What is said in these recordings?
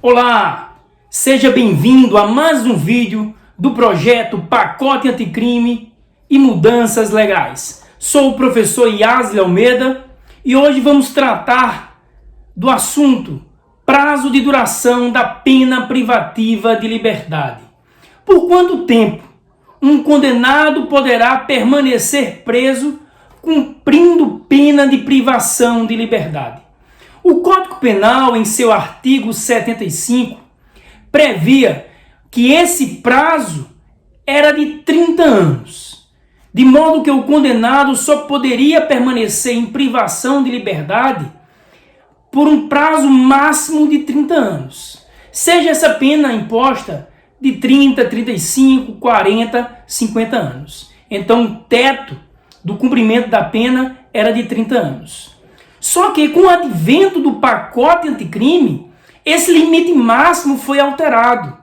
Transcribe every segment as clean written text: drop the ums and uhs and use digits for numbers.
Olá, seja bem-vindo a mais um vídeo do projeto Pacote Anticrime e Mudanças Legais. Sou o professor Yasli Almeida e hoje vamos tratar do assunto prazo de duração da pena privativa de liberdade. Por quanto tempo um condenado poderá permanecer preso cumprindo pena de privação de liberdade? O Código Penal, em seu artigo 75, previa que esse prazo era de 30 anos, de modo que o condenado só poderia permanecer em privação de liberdade por um prazo máximo de 30 anos, seja essa pena imposta de 30, 35, 40, 50 anos. Então, o teto do cumprimento da pena era de 30 anos. Só que com o advento do pacote anticrime, esse limite máximo foi alterado.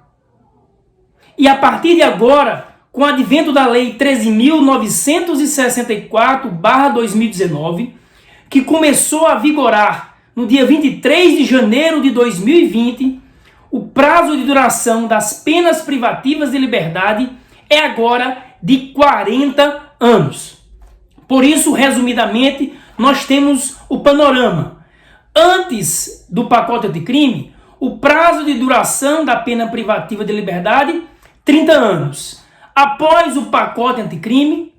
E a partir de agora, com o advento da Lei 13.964/2019, que começou a vigorar no dia 23 de janeiro de 2020, o prazo de duração das penas privativas de liberdade é agora de 40 anos. Por isso, resumidamente, nós temos o panorama. Antes do pacote anticrime, o prazo de duração da pena privativa de liberdade, 30 anos. Após o pacote anticrime,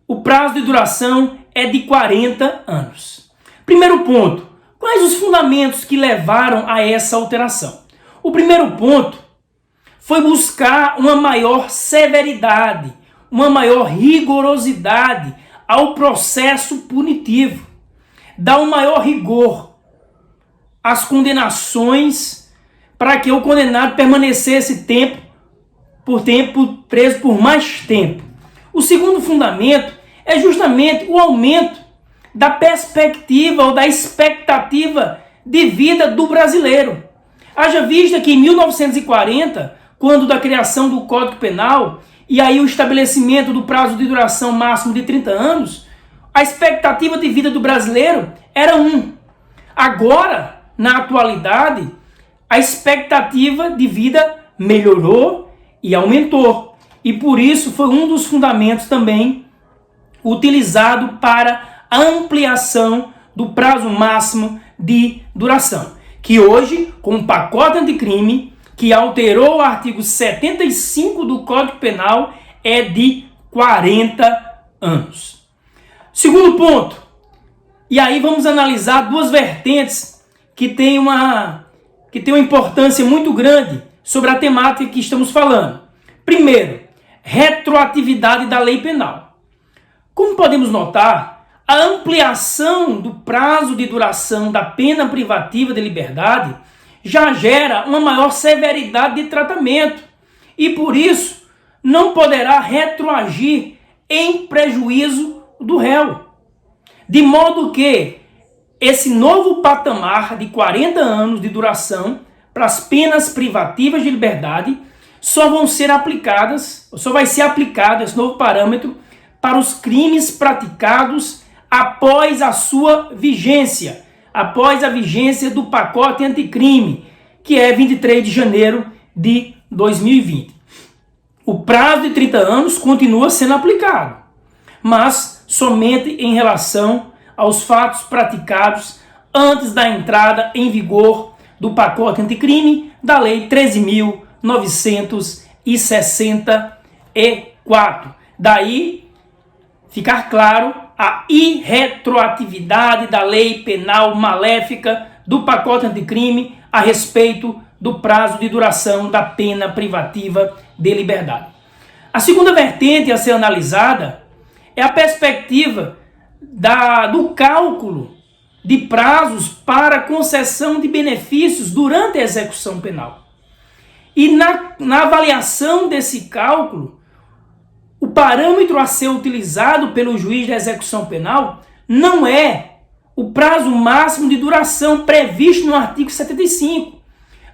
o prazo de duração é de 40 anos. Primeiro ponto, quais os fundamentos que levaram a essa alteração? O primeiro ponto foi buscar uma maior severidade, uma maior rigorosidade ao processo punitivo, dar um maior rigor às condenações para que o condenado permanecesse preso por mais tempo. O segundo fundamento é justamente o aumento da perspectiva ou da expectativa de vida do brasileiro. Haja vista que em 1940, quando da criação do Código Penal, e aí o estabelecimento do prazo de duração máximo de 30 anos, a expectativa de vida do brasileiro era 1. Agora, na atualidade, a expectativa de vida melhorou e aumentou. E por isso foi um dos fundamentos também utilizado para a ampliação do prazo máximo de duração. Que hoje, com o pacote anticrime, que alterou o artigo 75 do Código Penal, é de 40 anos. Segundo ponto, e aí vamos analisar duas vertentes que têm uma importância muito grande sobre a temática que estamos falando. Primeiro, retroatividade da lei penal. Como podemos notar, a ampliação do prazo de duração da pena privativa de liberdade já gera uma maior severidade de tratamento e, por isso, não poderá retroagir em prejuízo do réu. De modo que esse novo patamar de 40 anos de duração para as penas privativas de liberdade só vai ser aplicado esse novo parâmetro para os crimes praticados após a sua vigência, após a vigência do pacote anticrime, que é 23 de janeiro de 2020. O prazo de 30 anos continua sendo aplicado, mas somente em relação aos fatos praticados antes da entrada em vigor do pacote anticrime da Lei 13.964. Daí ficar claro a irretroatividade da lei penal maléfica do pacote anticrime a respeito do prazo de duração da pena privativa de liberdade. A segunda vertente a ser analisada é a perspectiva do cálculo de prazos para concessão de benefícios durante a execução penal. E na avaliação desse cálculo, o parâmetro a ser utilizado pelo juiz da execução penal não é o prazo máximo de duração previsto no artigo 75,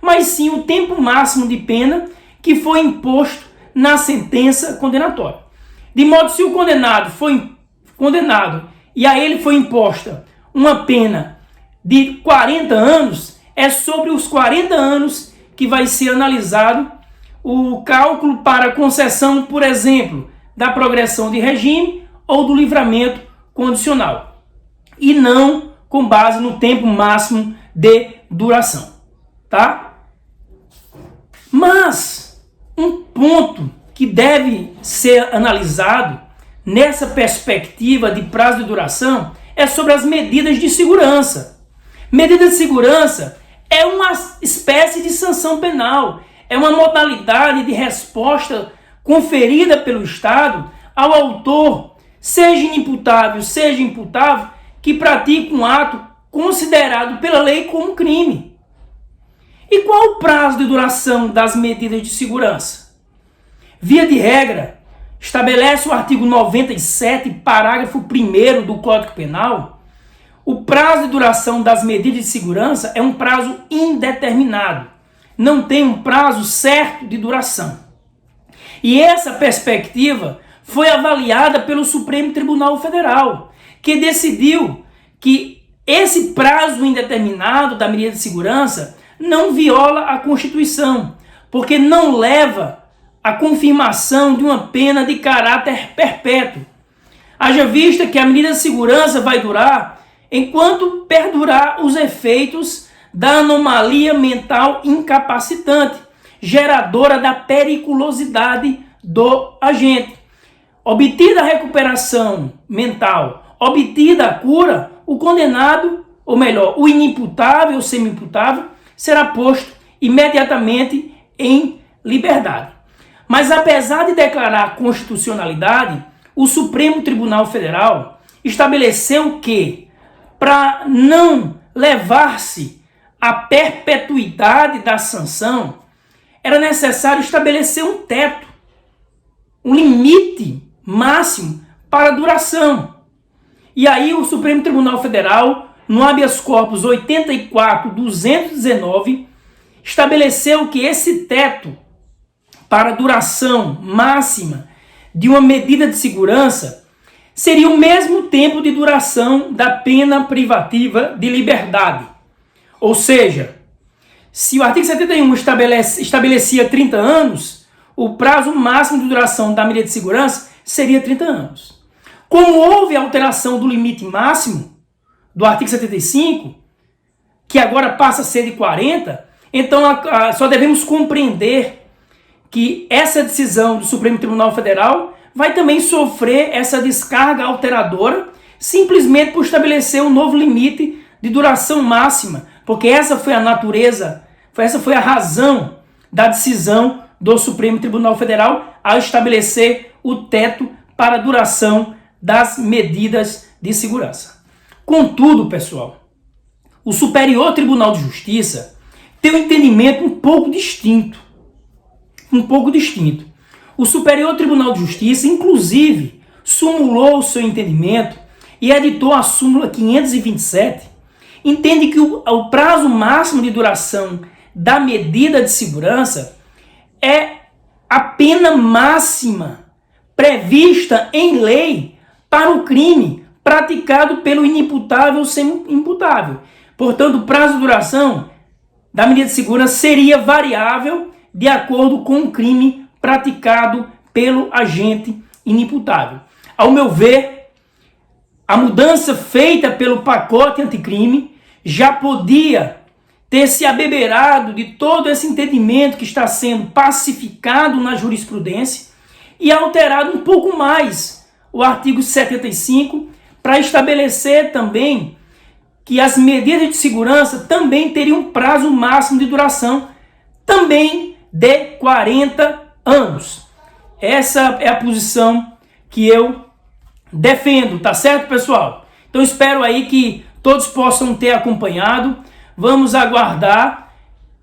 mas sim o tempo máximo de pena que foi imposto na sentença condenatória. De modo que se o condenado foi condenado e a ele foi imposta uma pena de 40 anos, é sobre os 40 anos que vai ser analisado o cálculo para a concessão, por exemplo, da progressão de regime ou do livramento condicional, e não com base no tempo máximo de duração, tá? Mas um ponto que deve ser analisado nessa perspectiva de prazo de duração é sobre as medidas de segurança. Medida de segurança é uma espécie de sanção penal, é uma modalidade de resposta conferida pelo Estado ao autor, seja inimputável, seja imputável, que pratica um ato considerado pela lei como crime. E qual o prazo de duração das medidas de segurança? Via de regra, estabelece o artigo 97, parágrafo 1º do Código Penal, o prazo de duração das medidas de segurança é um prazo indeterminado, não tem um prazo certo de duração. E essa perspectiva foi avaliada pelo Supremo Tribunal Federal, que decidiu que esse prazo indeterminado da medida de segurança não viola a Constituição, porque não leva à confirmação de uma pena de caráter perpétuo. Haja vista que a medida de segurança vai durar enquanto perdurar os efeitos da anomalia mental incapacitante, geradora da periculosidade do agente. Obtida a recuperação mental, obtida a cura, o condenado, ou melhor, o inimputável ou semi-imputável, será posto imediatamente em liberdade. Mas apesar de declarar a constitucionalidade, o Supremo Tribunal Federal estabeleceu que, para não levar-se à perpetuidade da sanção, era necessário estabelecer um teto, um limite máximo para a duração. E aí o Supremo Tribunal Federal, no habeas corpus 84.219, estabeleceu que esse teto para a duração máxima de uma medida de segurança seria o mesmo tempo de duração da pena privativa de liberdade. Ou seja, se o artigo 71 estabelecia 30 anos, o prazo máximo de duração da medida de segurança seria 30 anos. Como houve alteração do limite máximo do artigo 75, que agora passa a ser de 40, então só devemos compreender que essa decisão do Supremo Tribunal Federal vai também sofrer essa descarga alteradora simplesmente por estabelecer um novo limite de duração máxima, porque essa foi a natureza, essa foi a razão da decisão do Supremo Tribunal Federal ao estabelecer o teto para a duração das medidas de segurança. Contudo, pessoal, o Superior Tribunal de Justiça tem um entendimento um pouco distinto. O Superior Tribunal de Justiça, inclusive, sumulou o seu entendimento e editou a súmula 527, entende que o prazo máximo de duração da medida de segurança é a pena máxima prevista em lei para o crime praticado pelo inimputável ou semi-imputável. Portanto, o prazo de duração da medida de segurança seria variável de acordo com o crime praticado pelo agente inimputável. Ao meu ver, a mudança feita pelo pacote anticrime já podia ter se abeberado de todo esse entendimento que está sendo pacificado na jurisprudência e alterado um pouco mais o artigo 75 para estabelecer também que as medidas de segurança também teriam um prazo máximo de duração também de 40 anos. Essa é a posição que eu defendo, tá certo, pessoal? Então espero aí que todos possam ter acompanhado. Vamos aguardar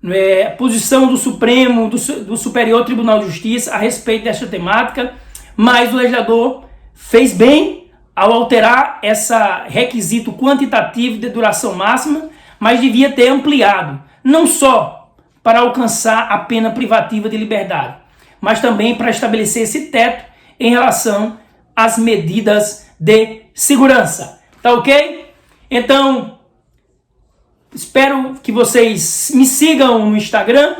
a posição do Supremo, do Superior Tribunal de Justiça a respeito dessa temática, mas o legislador fez bem ao alterar esse requisito quantitativo de duração máxima, mas devia ter ampliado, não só para alcançar a pena privativa de liberdade, mas também para estabelecer esse teto em relação às medidas de segurança. Tá ok? Então, Espero que vocês me sigam no Instagram,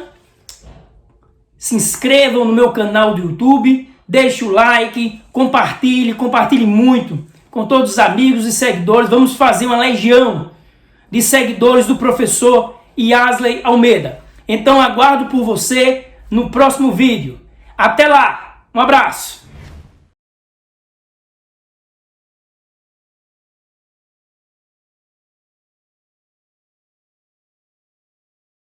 se inscrevam no meu canal do YouTube, deixe o like, compartilhe muito com todos os amigos e seguidores. Vamos fazer uma legião de seguidores do professor Yasley Almeida. Então aguardo por você no próximo vídeo. Até lá, um abraço!